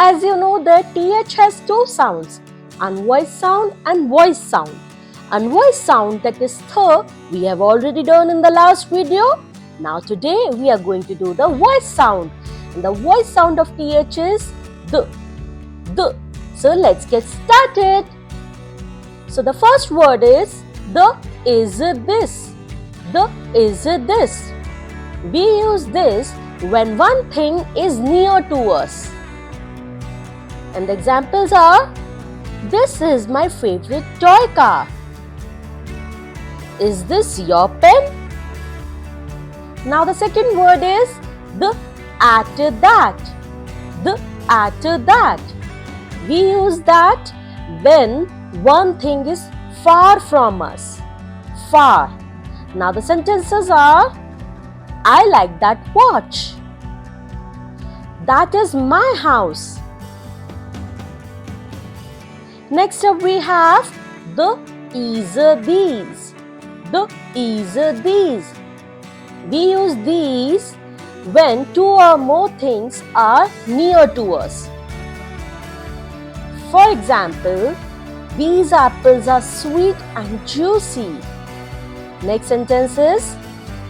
As you know, the TH has two sounds, unvoiced sound and voiced sound. Unvoiced sound, that is th, we have already done in the last video. Now today we are going to do the voiced sound. And the voiced sound of TH is the. So let's get started. So the first word is the is this. The is this. We use this when one thing is near to us. And the examples are, this is my favorite toy car. Is this your pen? Now the second word is the at that. The at that. We use that when one thing is far from us. Far. Now the sentences are, I like that watch. That is my house. Next up we have the is these. The is these. We use these when two or more things are near to us. For example, these apples are sweet and juicy. Next sentence is,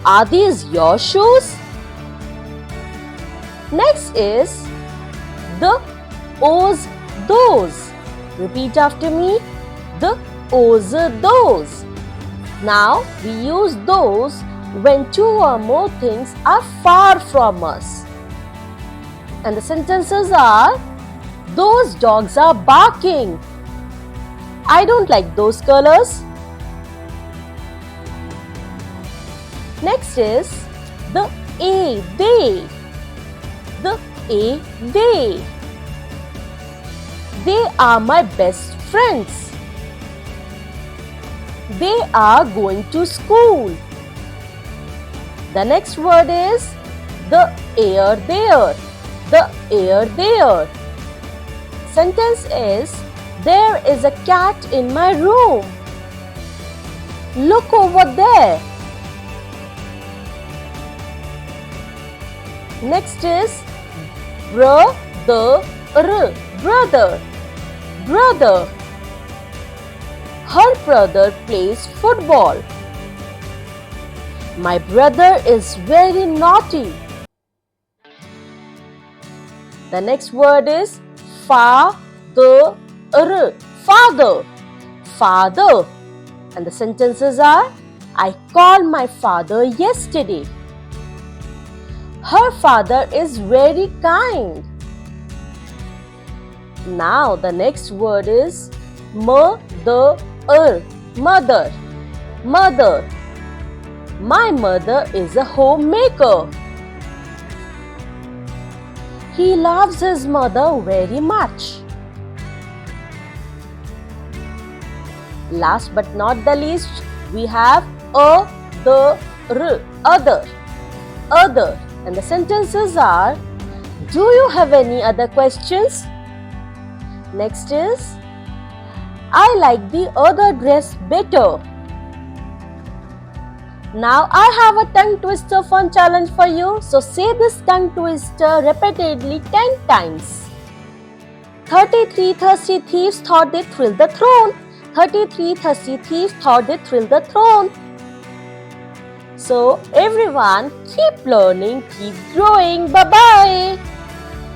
are these your shoes? Next is the O's those. Repeat after me, the O's those. Now we use those when two or more things are far from us. And the sentences are, those dogs are barking. I don't like those colors. Next is the A they. The A they. They are my best friends. They are going to school. The next word is the air there. The air there. Sentence is, there is a cat in my room. Look over there. Next is brother. Brother. Brother. Her brother plays football. My brother is very naughty. The next word is father. Father. Father. And the sentences are, I called my father yesterday. Her father is very kind. Now the next word is mother. Mother. Mother. My mother is a homemaker. He loves his mother very much. Last but not the least, we have other. Other. And the sentences are, do you have any other questions? Next is, I like the other dress better. Now I have a tongue twister fun challenge for you. So say this tongue twister repeatedly 10 times. 33 thirsty thieves thought they thrilled the throne. 33 thirsty thieves thought they thrilled the throne. So everyone, keep learning, keep growing. Bye-bye.